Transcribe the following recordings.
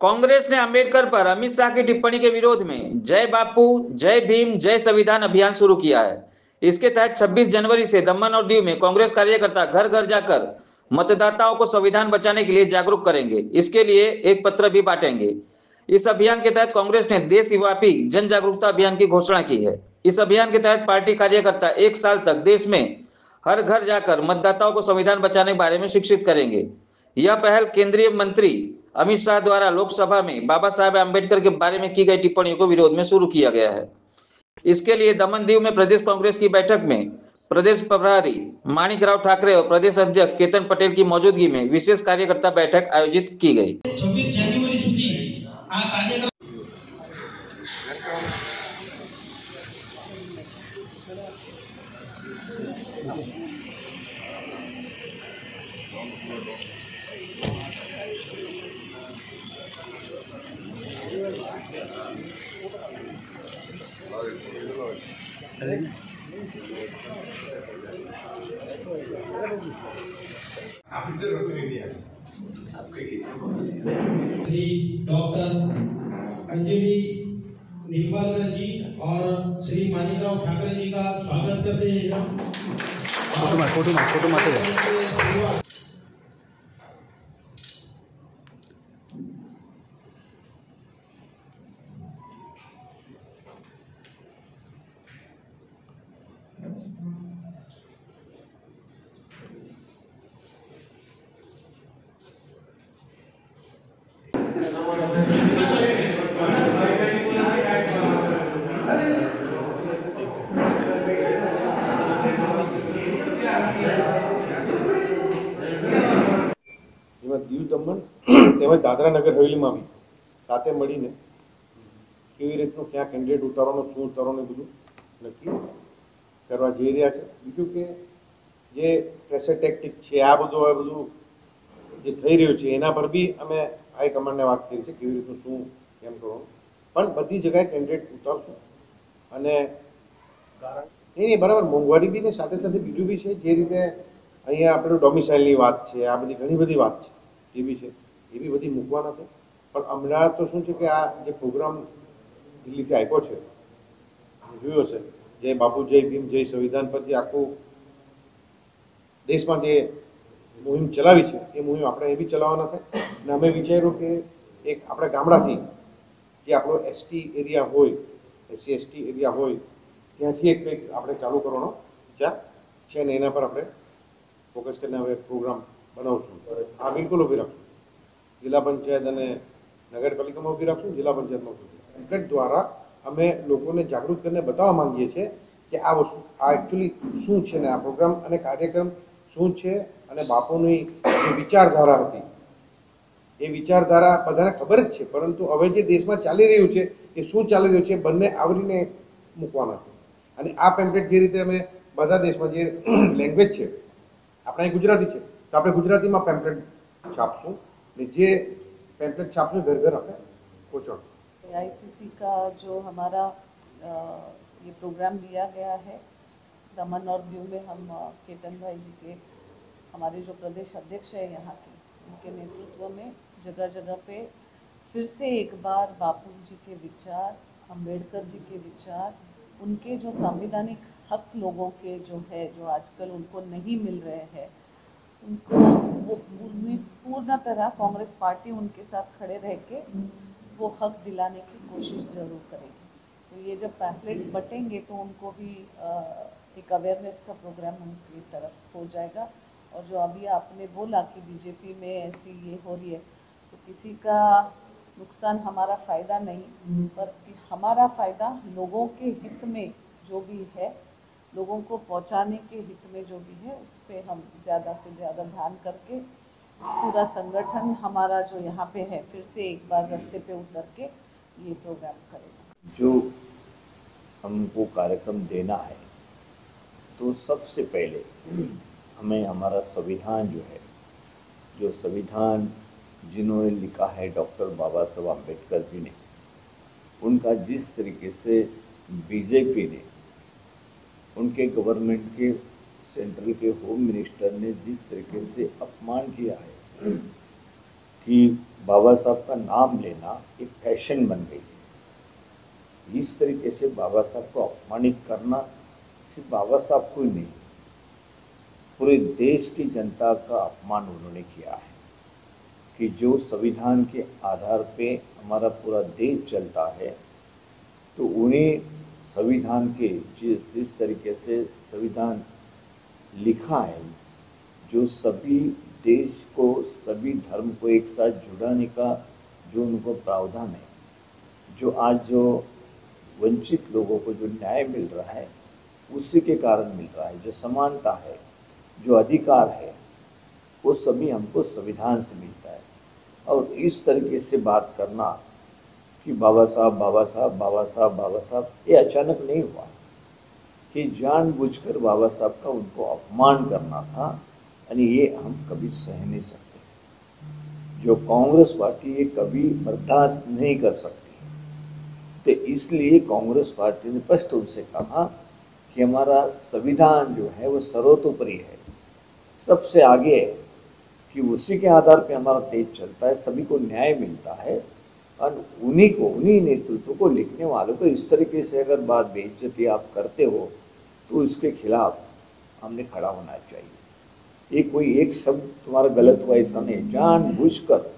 कांग्रेस ने अंबेडकर पर अमित शाह की टिप्पणी के विरोध में जय बापू, जय भीम, जय संविधान अभियान शुरू किया है। इसके तहत 26 जनवरी से दमन और दीव में कांग्रेस कार्यकर्ता घर घर जाकर मतदाताओं को संविधान बचाने के लिए जागरूक करेंगे। इसके लिए एक पत्र भी बांटेंगे। इस अभियान के तहत कांग्रेस ने देशव्यापी जन जागरूकता अभियान की घोषणा की है। इस अभियान के तहत पार्टी कार्यकर्ता 1 साल तक देश में हर घर जाकर मतदाताओं को संविधान बचाने के बारे में शिक्षित करेंगे। यह पहल केंद्रीय मंत्री अमित शाह द्वारा लोकसभा में बाबा साहेब आंबेडकर के बारे में की गई टिप्पणियों को विरोध में शुरू किया गया है। इसके लिए दमन दीव में प्रदेश कांग्रेस की बैठक में प्रदेश प्रभारी माणिकराव ठाकरे और प्रदेश अध्यक्ष केतन पटेल की मौजूदगी में विशेष कार्यकर्ता बैठक आयोजित की गई। 26 जान्युआरी સુધી આ કાર્યક્રમ श्री डॉक्टर अंजलि निम्बालकर जी और श्री माणिकराव ठाकरे जी का स्वागत करते हैं। फोटो मारते દીવ દમણ તેમજ દાદરા નગર હવેલીમાં બી સાથે મળીને કેવી રીતનું ક્યાં કેન્ડિડેટ ઉતારવાનો શું ઉતારવાનું બધું નક્કી કરવા જઈ રહ્યા છે। બીજું કે જે પ્રેશર ટેક્ટિક છે આ બધું જે થઈ રહ્યું છે એના પર બી અમે હાઈકમાન્ડને વાત કરી છે કેવી રીતનું શું કેમ કરવાનું, પણ બધી જગ્યાએ કેન્ડિડેટ ઉતારશું। અને નહીં બરાબર મોંઘવારી બી ને સાથે સાથે બીજું બી છે જે રીતે અહીંયા આપણું ડોમિસાઇલની વાત છે, આ બધી ઘણી બધી વાત છે એ બી છે, એ બી બધી મૂકવાના છે। પણ હમણાં તો શું છે કે આ જે પ્રોગ્રામ દિલ્હીથી આપ્યો છે જોયો છે જય બાપુ જય ભીમ જય સંવિધાન પર જે આખું દેશમાં જે મુહિમ ચલાવી છે એ મુહિમ આપણે એ બી ચલાવવાના છે। અને અમે વિચાર્યું કે એક આપણે ગામડાથી જે આપણો એસટી એરિયા હોય, એસસી એસટી એરિયા હોય ત્યાંથી એક કંઈક આપણે ચાલુ કરવાનો વિચાર છે ને એના પર આપણે ફોકસ કરીને હવે પ્રોગ્રામ બનાવશું। આ બિલકુલ ઊભી રાખશું, જિલ્લા પંચાયત અને નગરપાલિકામાં ઊભી રાખશું, જિલ્લા પંચાયતમાં પેમ્પલેટ દ્વારા અમે લોકોને જાગૃત કરીને બતાવવા માંગીએ છીએ કે આ વસ્તુ આ એકચ્યુઅલી શું છે ને આ પ્રોગ્રામ અને કાર્યક્રમ શું છે અને બાપુની જે વિચારધારા હતી એ વિચારધારા બધાને ખબર જ છે, પરંતુ હવે જે દેશમાં ચાલી રહ્યું છે એ શું ચાલી રહ્યું છે બંને આવરીને મૂકવાના છે। અને આ પેમ્પલેટ જે રીતે અમે બધા દેશમાં જે લેંગ્વેજ છે આપણે ગુજરાતી છે तो આપણે ગુજરાતીમાં પેમ્પલેટ છાપશું ને જે પેમ્પલેટ છાપશું घर घर આપણે પહોંચાડશું। AICC का जो हमारा ये प्रोग्राम लिया गया है दमन और दीव में, हम केतन भाई जी के हमारे जो प्रदेश अध्यक्ष है यहाँ के उनके नेतृत्व में जगह जगह पे फिर से एक बार बापू जी के विचार, अंबेडकर जी के विचार, उनके जो संवैधानिक हक लोगों के जो है जो आजकल उनको नहीं मिल रहे हैं उनको वो पूर्ण तरह कांग्रेस पार्टी उनके साथ खड़े रह के वो हक दिलाने की कोशिश जरूर करेगी। तो ये जब पैम्पलेट्स बटेंगे तो उनको भी एक अवेयरनेस का प्रोग्राम उनकी तरफ हो जाएगा। और जो अभी आपने बोला कि बीजेपी में ऐसी ये हो रही है तो किसी का नुकसान हमारा फ़ायदा नहीं, पर हमारा फ़ायदा लोगों के हित में जो भी है, लोगों को पहुंचाने के हित में जो भी है उस पर हम ज़्यादा से ज़्यादा ध्यान करके पूरा संगठन हमारा जो यहाँ पे है फिर से एक बार रास्ते पे उतर के ये प्रोग्राम करेगा। जो हमको कार्यक्रम देना है तो सबसे पहले हमें हमारा संविधान जो है, जो संविधान जिन्होंने लिखा है डॉक्टर बाबा साहब आम्बेडकर जी ने, उनका जिस तरीके से बीजेपी ने उनके गवर्नमेंट के सेंट्रल के होम मिनिस्टर ने जिस तरीके से अपमान किया है कि बाबा साहब का नाम लेना एक फैशन बन गई है। इस तरीके से बाबा साहब को अपमानित करना सिर्फ बाबा साहब को ही नहीं, पूरे देश की जनता का अपमान उन्होंने किया है कि जो संविधान के आधार पे हमारा पूरा देश चलता है, तो उन्हें संविधान के जिस तरीके से संविधान लिखा है, जो सभी देश को, सभी धर्म को एक साथ जुड़ाने का जो उनको प्रावधान है, जो आज जो वंचित लोगों को जो न्याय मिल रहा है उसी के कारण मिल रहा है, जो समानता है, जो अधिकार है, वो सभी हमको संविधान से मिलता है। और इस तरीके से बात करना कि बाबा साहब बाबा साहब बाबा साहब बाबा साहब, ये अचानक नहीं हुआ कि जानबूझकर बाबा साहब का उनको अपमान करना था, यानी ये हम कभी सह नहीं सकते। जो कांग्रेस पार्टी ये कभी बर्दाश्त नहीं कर सकती, तो इसलिए कांग्रेस पार्टी ने स्पष्ट रूप से कहा कि हमारा संविधान जो है वो सर्वतोपरि है, सबसे आगे है, कि उसी के आधार पे हमारा देश चलता है, सभी को न्याय मिलता है। और उन्हीं नेतृत्व को, लिखने वालों को इस तरीके से अगर बात बेइज्जती आप करते हो तो इसके खिलाफ हमने खड़ा होना चाहिए। ये कोई एक शब्द तुम्हारा गलत हुआ ऐसा नहीं, जानबूझकर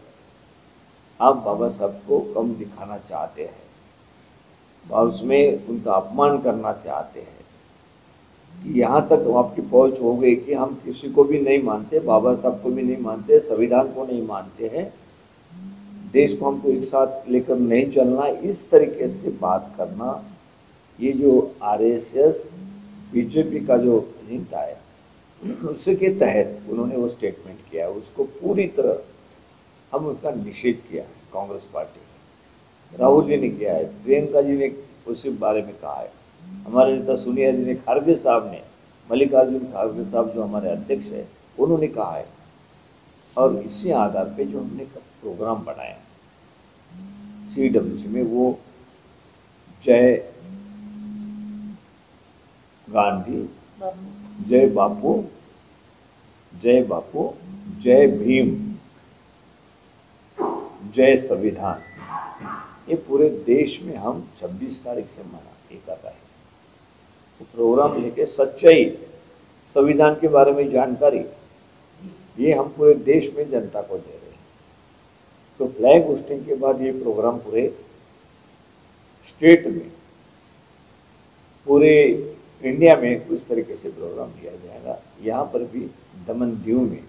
आप बाबा साहब को कम दिखाना चाहते हैं और उसमें उनका अपमान करना चाहते हैं। यहाँ तक आपकी पहुंच हो गई कि हम किसी को भी नहीं मानते, बाबा साहब को भी नहीं मानते, संविधान को नहीं मानते हैं, देश को हमको एक साथ लेकर नहीं चलना, इस तरीके से बात करना, ये जो आरएसएस बीजेपी का जो एजेंडा है उसके तहत उन्होंने वो स्टेटमेंट किया है, उसको पूरी तरह हम उसका निषेध किया है। कांग्रेस पार्टी ने, राहुल जी ने किया है, प्रियंका जी ने उसी बारे में कहा है, हमारे नेता सोनिया जी ने, खारगे साहब ने, मल्लिकार्जुन खारगे साहब जो हमारे अध्यक्ष है, उन्होंने कहा है। और इसी आधार पे जो हमने प्रोग्राम बनाया CWC में, वो जय गांधी, जय बापू, जय बापू, जय भीम, जय संविधान, ये पूरे देश में हम 26 तारीख से कर रहे हैं। तो प्रोग्राम लेके सच्चाई, संविधान के बारे में जानकारी, ये हम पूरे देश में जनता को दे रहे हैं। तो फ्लैग होस्टिंग के बाद ये प्रोग्राम पूरे स्टेट में, पूरे इंडिया में उस तरीके से प्रोग्राम किया जाएगा। यहाँ पर भी दमन दीव में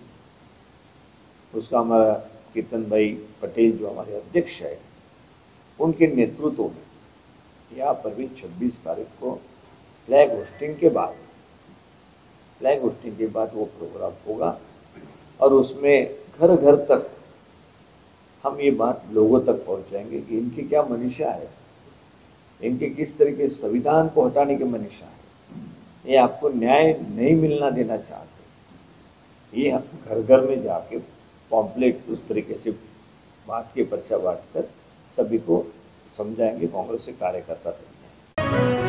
उसका हमारा कीर्तन भाई पटेल जो हमारे अध्यक्ष है, उनके नेतृत्व में यहाँ पर भी 26 तारीख को फ्लैग होस्टिंग के बाद वो प्रोग्राम होगा। और उसमें घर घर तक हम ये बात लोगों तक पहुंचाएंगे कि इनकी क्या मनीषा है, इनके किस तरीके से संविधान को हटाने की मनीषा है, ये आपको न्याय नहीं मिलना देना चाहते। ये हम घर घर में जाके पॉम्पलेट उस तरीके से बात के पर्चा बांट कर सभी को समझाएंगे, कांग्रेस के कार्यकर्ता समझाएंगे।